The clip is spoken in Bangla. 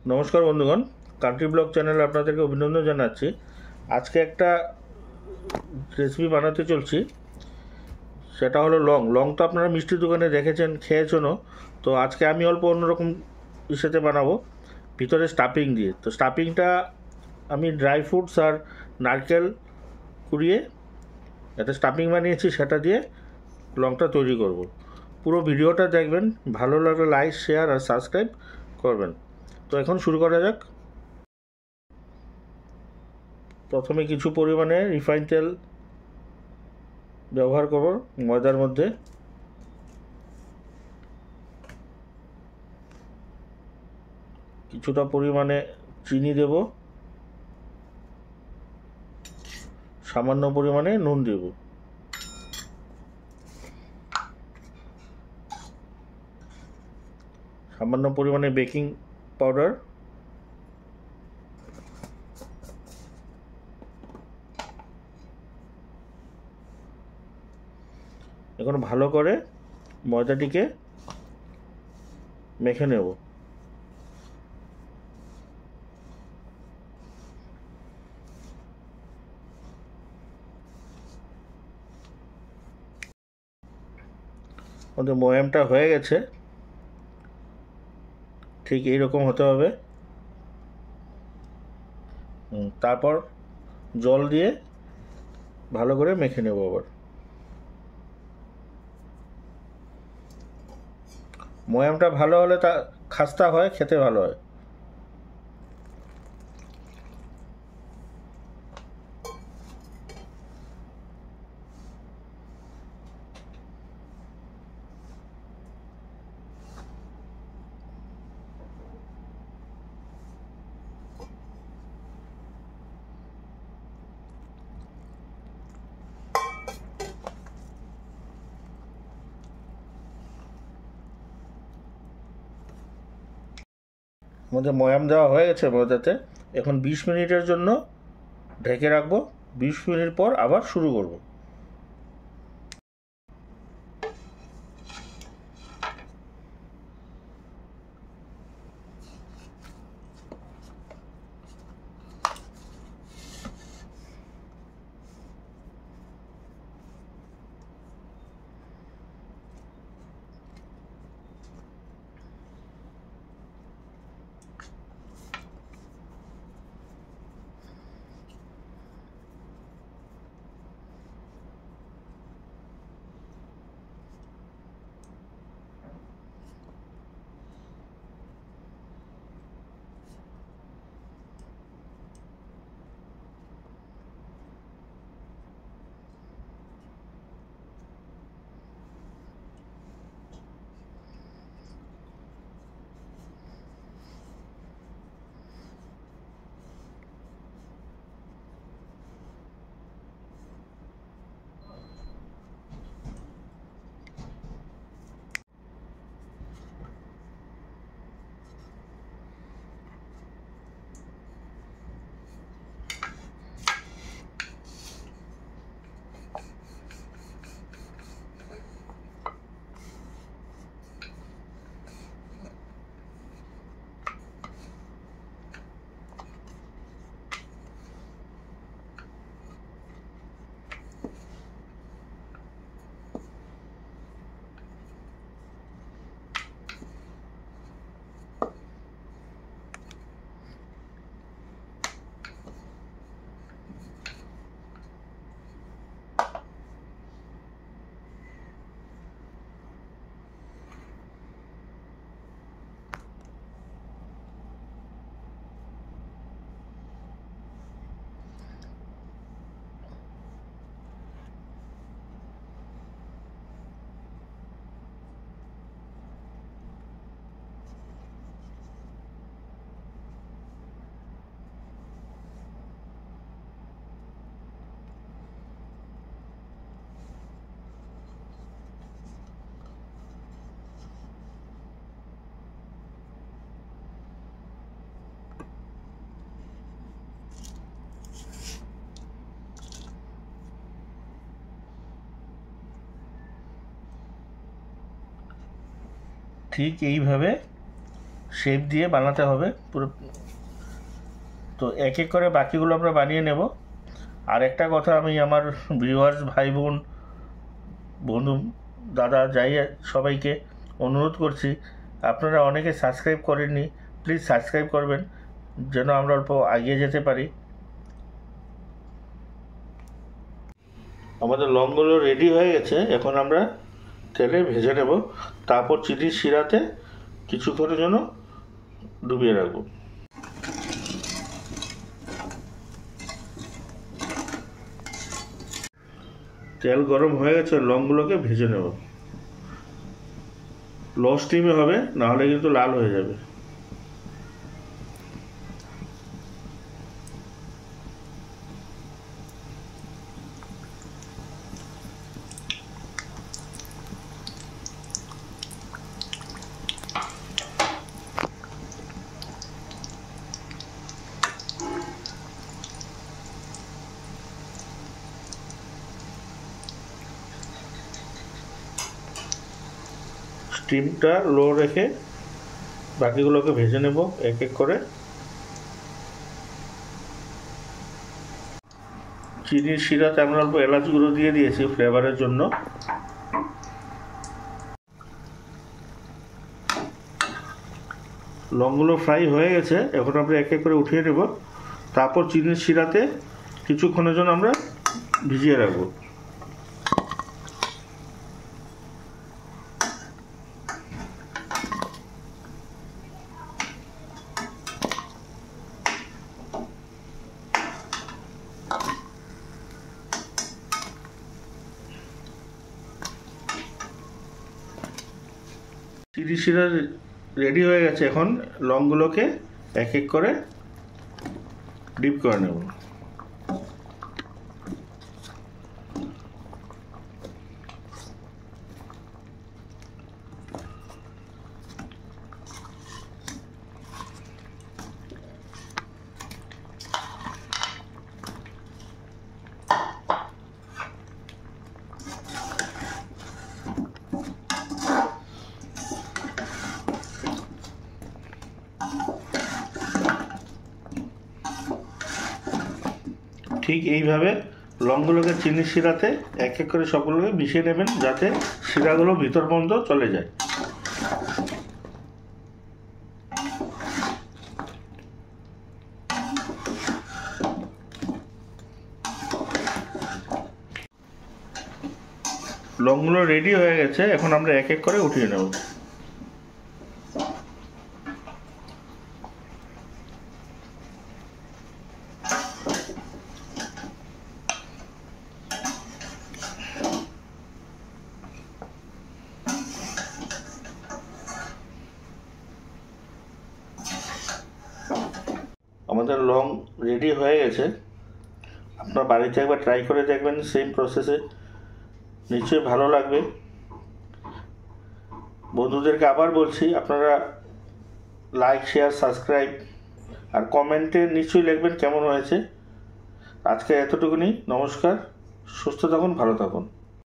নমস্কার বন্ধুগণ, কান্ট্রি ব্লগ চ্যানেলে আপনাদেরকে অভিনন্দন জানাচ্ছি। আজকে একটা রেসিপি বানাতে চলছি, সেটা হলো লং তো আপনারা মিষ্টির দোকানে দেখেছেন, খেয়েছেনও। তো আজকে আমি অল্প অন্যরকম ইসেতে বানাবো, ভিতরে স্টাফিং দিয়ে। তো স্টাফিংটা আমি ড্রাই ফ্রুটস আর নারকেল কুড়িয়ে একটা স্টাফিং বানিয়েছি, সেটা দিয়ে লংটা তৈরি করব। পুরো ভিডিওটা দেখবেন, ভালো লাগলে লাইক, শেয়ার আর সাবস্ক্রাইব করবেন। তো এখন শুরু করা যাক। প্রথমে কিছু পরিমাণে রিফাইন তেল ব্যবহার করব ময়দার মধ্যে। কিছুটা পরিমাণে চিনি দেব, সামান্য পরিমাণে নুন দেব। সামান্য পরিমাণে বেকিং পাউডার, এখন ভালো করে ময়দাটিকে মেখে নেব। আমাদের ময়ামটা হয়ে গেছে, ঠিক এইরকম হতে হবে। তারপর জল দিয়ে ভালো করে মেখে নেব। আবার ময়ামটা ভালো হলে তা খাস্তা হয়, খেতে ভালো হয়। আমাদের ময়াম দেওয়া হয়ে গেছে ময়দাতে। এখন 20 মিনিটের জন্য ঢেকে রাখবো। 20 মিনিট পর আবার শুরু করব। ঠিক এইভাবে শেপ দিয়ে বানাতে হবে পুরো। তো এক এক করে বাকিগুলো আমরা বানিয়ে নেব। আর একটা কথা আমি আমার ভিউয়ার্স ভাই বোন বন্ধু দাদা যাই সবাইকে অনুরোধ করছি, আপনারা অনেকে সাবস্ক্রাইব করেননি, প্লিজ সাবস্ক্রাইব করবেন যেন আমরা অল্প এগিয়ে যেতে পারি। আমাদের লংগুলো রেডি হয়ে গেছে, এখন আমরা তেলে ভেজে নেব। তারপর চিনির শিরাতে কিছুক্ষণের জন্য ডুবিয়ে রাখবো। তেল গরম হয়ে গেছে, লংগুলোকে ভেজে নেব। লো স্টিমে হবে, নাহলে কিন্তু লাল হয়ে যাবে। স্টিমটা লো রেখে বাকিগুলোকে ভেজে নেব এক এক করে। চিনির শিরাতে আমরা অল্প এলাচ গুঁড়ো দিয়ে দিয়েছি ফ্লেভারের জন্য। লংগুলো ফ্রাই হয়ে গেছে, এখন আমরা এক এক করে উঠিয়ে নেব। তারপর চিনির শিরাতে কিছুক্ষণের জন্য আমরা ভিজিয়ে রাখবো। চিনি শিরা রেডি হয়ে গেছে, এখন লংগুলোকে এক এক করে ডিপ করে নেব। ঠিক এইভাবে লংগুলোকে চিনির শিরাতে এক এক করে সবগুলোকে মিশিয়ে নেবেন, যাতে শিরাগুলো ভিতর পর্যন্ত চলে যায়। লংগুলো রেডি হয়ে গেছে, এখন আমরা এক এক করে উঠিয়ে নেব। আমাদের লং রেডি হয়ে গেছে, আপনার বাড়িতে একবার ট্রাই করে দেখবেন সেম প্রসেসে, নিশ্চয়ই ভালো লাগবে। বন্ধুদেরকে আবার বলছি, আপনারা লাইক শেয়ার সাবস্ক্রাইব আর কমেন্টে নিশ্চয়ই লিখবেন কেমন হয়েছে। আজকে এতটুকুনি, নমস্কার, সুস্থ থাকুন, ভালো থাকুন।